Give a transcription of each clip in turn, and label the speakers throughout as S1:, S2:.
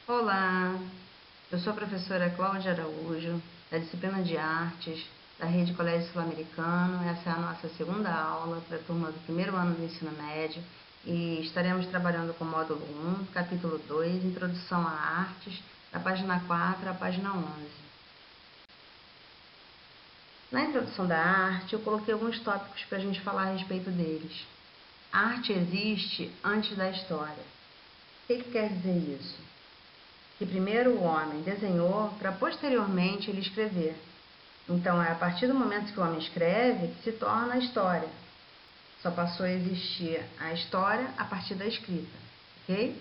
S1: Olá, eu sou a professora Cláudia Araújo, da disciplina de Artes, da Rede Colégio Sul-Americano. Essa é a nossa segunda aula para a turma do primeiro ano do ensino médio e estaremos trabalhando com o módulo 1, capítulo 2, Introdução a Artes, da página 4 à página 11. Na introdução da arte, eu coloquei alguns tópicos para a gente falar a respeito deles. A arte existe antes da história. O que quer dizer isso? Que primeiro o homem desenhou para posteriormente ele escrever. Então é a partir do momento que o homem escreve que se torna a história. Só passou a existir a história a partir da escrita, ok?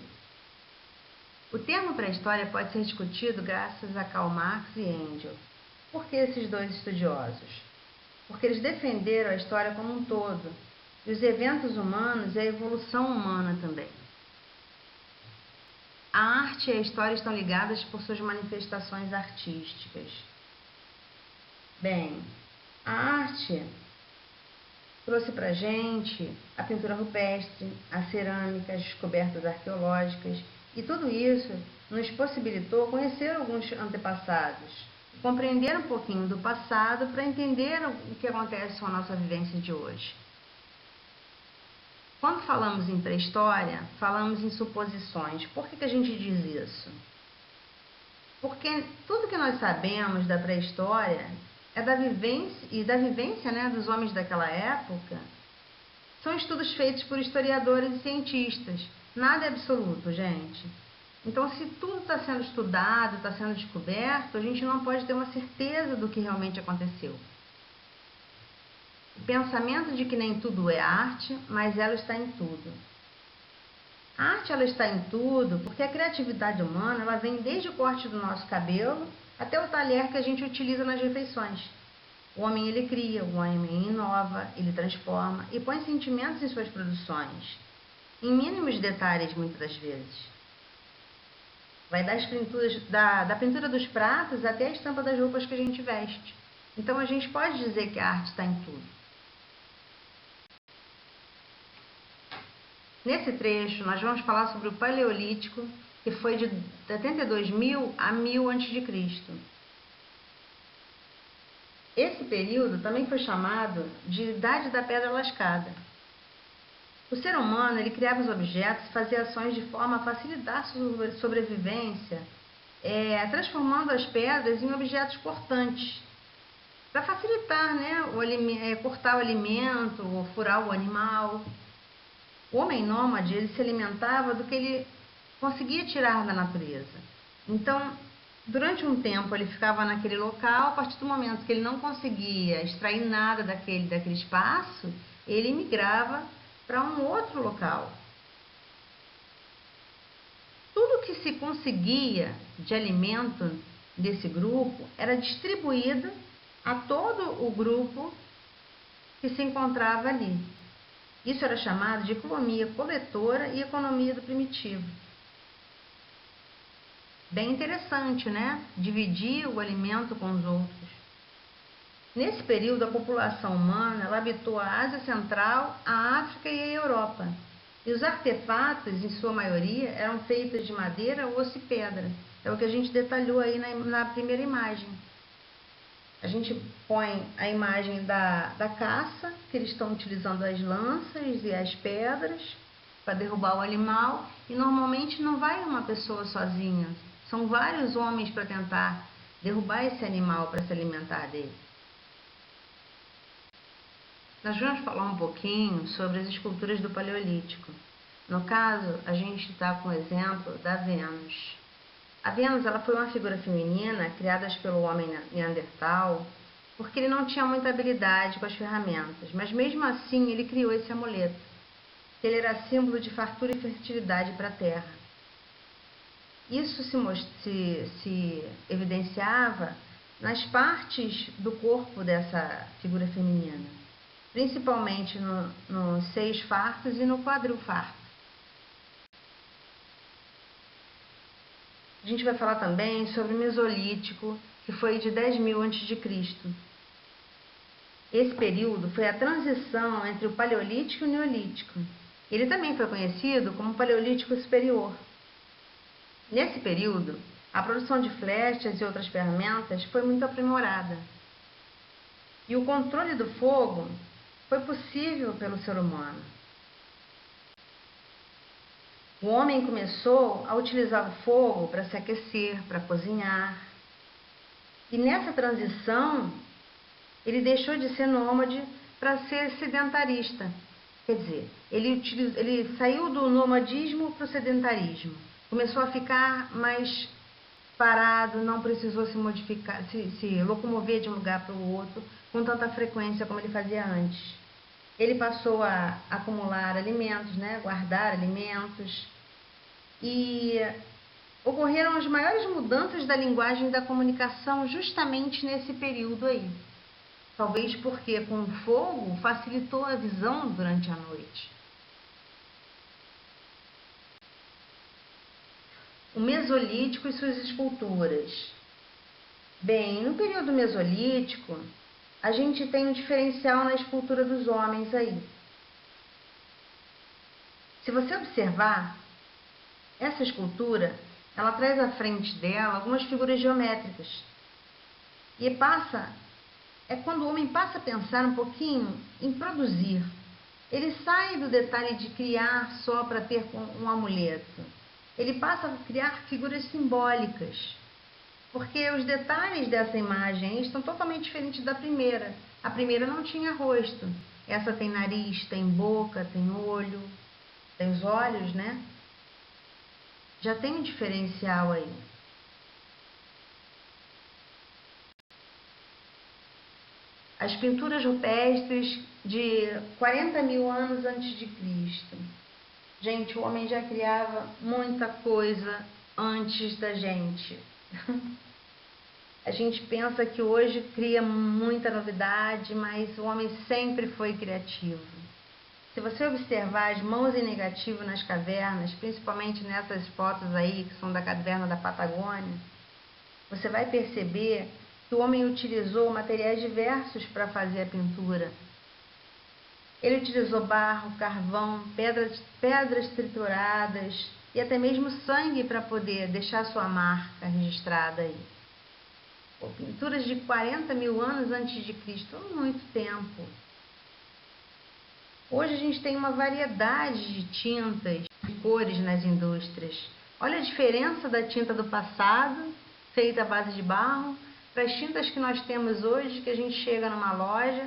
S1: O termo pré-história pode ser discutido graças a Karl Marx e Engels. Por que esses dois estudiosos? Porque eles defenderam a história como um todo, e os eventos humanos e a evolução humana também. A arte e a história estão ligadas por suas manifestações artísticas. Bem, a arte trouxe para a gente a pintura rupestre, a cerâmica, as descobertas arqueológicas, e tudo isso nos possibilitou conhecer alguns antepassados, compreender um pouquinho do passado para entender o que acontece com a nossa vivência de hoje. Quando falamos em pré-história, falamos em suposições. Por que a gente diz isso? Porque tudo que nós sabemos da pré-história é da vivência, né, dos homens daquela época. São estudos feitos por historiadores e cientistas. Nada é absoluto, gente. Então, se tudo está sendo estudado, está sendo descoberto, a gente não pode ter uma certeza do que realmente aconteceu. O pensamento de que nem tudo é arte, mas ela está em tudo. A arte ela está em tudo porque a criatividade humana ela vem desde o corte do nosso cabelo até o talher que a gente utiliza nas refeições. O homem ele cria, o homem inova, ele transforma e põe sentimentos em suas produções, em mínimos detalhes muitas das vezes. Vai das pinturas, da pintura dos pratos até a estampa das roupas que a gente veste. Então a gente pode dizer que a arte está em tudo. Nesse trecho, nós vamos falar sobre o Paleolítico, que foi de 72.000 a 1000 a.C. Esse período também foi chamado de Idade da Pedra Lascada. O ser humano ele criava os objetos e fazia ações de forma a facilitar sua sobrevivência, transformando as pedras em objetos cortantes, para facilitar, né, cortar o alimento, ou furar o animal. O homem nômade ele se alimentava do que ele conseguia tirar da natureza. Então, durante um tempo ele ficava naquele local, a partir do momento que ele não conseguia extrair nada daquele espaço, ele migrava para um outro local. Tudo que se conseguia de alimento desse grupo era distribuído a todo o grupo que se encontrava ali. Isso era chamado de economia coletora e economia do primitivo. Bem interessante, né? Dividir o alimento com os outros. Nesse período, a população humana ela habitou a Ásia Central, a África e a Europa. E os artefatos, em sua maioria, eram feitos de madeira, osso e pedra. É o que a gente detalhou aí na primeira imagem. A gente põe a imagem da caça, que eles estão utilizando as lanças e as pedras para derrubar o animal, e normalmente não vai uma pessoa sozinha, são vários homens para tentar derrubar esse animal para se alimentar dele. Nós vamos falar um pouquinho sobre as esculturas do Paleolítico. No caso, a gente está com o exemplo da Vênus. A Vênus ela foi uma figura feminina criada pelo homem Neandertal porque ele não tinha muita habilidade com as ferramentas, mas mesmo assim ele criou esse amuleto. Ele era símbolo de fartura e fertilidade para a terra. Isso se evidenciava nas partes do corpo dessa figura feminina, principalmente nos seios fartos e no quadril farto. A gente vai falar também sobre o Mesolítico, que foi de 10.000 a.C. Esse período foi a transição entre o Paleolítico e o Neolítico. Ele também foi conhecido como Paleolítico Superior. Nesse período, a produção de flechas e outras ferramentas foi muito aprimorada. E o controle do fogo foi possível pelo ser humano. O homem começou a utilizar o fogo para se aquecer, para cozinhar. E nessa transição, ele deixou de ser nômade para ser sedentarista. Quer dizer, ele saiu do nomadismo para o sedentarismo. Começou a ficar mais parado, não precisou se modificar, se locomover de um lugar para o outro com tanta frequência como ele fazia antes. Ele passou a acumular alimentos, guardar alimentos, e ocorreram as maiores mudanças da linguagem e da comunicação justamente nesse período aí. Talvez porque com o fogo facilitou a visão durante a noite. O Mesolítico e suas esculturas. Bem, no período Mesolítico, a gente tem um diferencial na escultura dos homens aí. Se você observar, essa escultura, ela traz à frente dela algumas figuras geométricas. E é quando o homem passa a pensar um pouquinho em produzir. Ele sai do detalhe de criar só para ter um amuleto. Ele passa a criar figuras simbólicas. Porque os detalhes dessa imagem estão totalmente diferentes da primeira. A primeira não tinha rosto. Essa tem nariz, tem boca, tem olho, tem os olhos, Já tem um diferencial aí. As pinturas rupestres de 40 mil anos antes de Cristo. Gente, o homem já criava muita coisa antes da gente. A gente pensa que hoje cria muita novidade, mas o homem sempre foi criativo. Se você observar as mãos em negativo nas cavernas, principalmente nessas fotos aí que são da caverna da Patagônia, você vai perceber que o homem utilizou materiais diversos para fazer a pintura. Ele utilizou barro, carvão, pedras trituradas e até mesmo sangue para poder deixar sua marca registrada aí. Pinturas de 40 mil anos antes de Cristo, muito tempo. Hoje a gente tem uma variedade de tintas e cores nas indústrias. Olha a diferença da tinta do passado, feita à base de barro, para as tintas que nós temos hoje, que a gente chega numa loja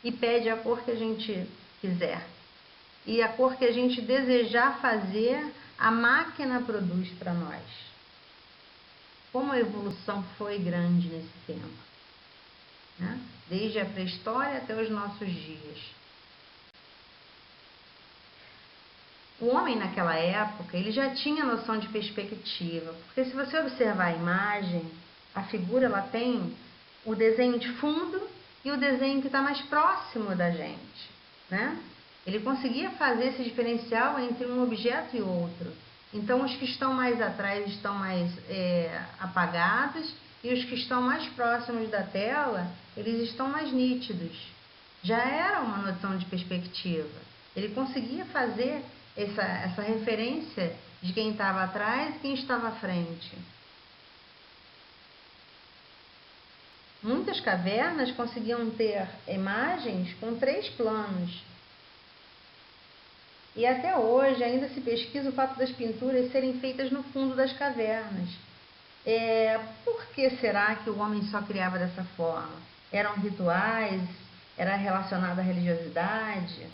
S1: e pede a cor que a gente quiser. E a cor que a gente desejar fazer, a máquina produz para nós. Como a evolução foi grande nesse tempo, Desde a pré-história até os nossos dias. O homem naquela época, ele já tinha noção de perspectiva, porque se você observar a imagem, a figura ela tem o desenho de fundo e o desenho que está mais próximo da gente, Ele conseguia fazer esse diferencial entre um objeto e outro. Então, os que estão mais atrás estão mais apagados e os que estão mais próximos da tela, eles estão mais nítidos. Já era uma noção de perspectiva. Ele conseguia fazer essa referência de quem estava atrás e quem estava à frente. Muitas cavernas conseguiam ter imagens com 3 planos. E até hoje ainda se pesquisa o fato das pinturas serem feitas no fundo das cavernas. Por que será que o homem só criava dessa forma? Eram rituais? Era relacionado à religiosidade?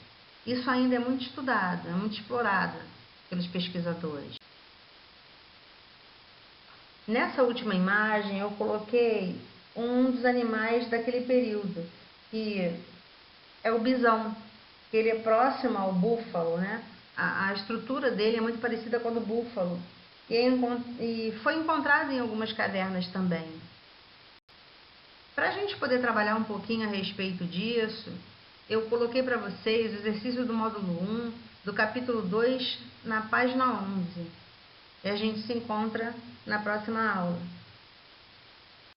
S1: Isso ainda é muito estudado, é muito explorado pelos pesquisadores. Nessa última imagem eu coloquei um dos animais daquele período, que é o bisão. Ele é próximo ao búfalo, A estrutura dele é muito parecida com a do búfalo. E foi encontrado em algumas cavernas também. Para a gente poder trabalhar um pouquinho a respeito disso, eu coloquei para vocês o exercício do módulo 1, do capítulo 2, na página 11. E a gente se encontra na próxima aula.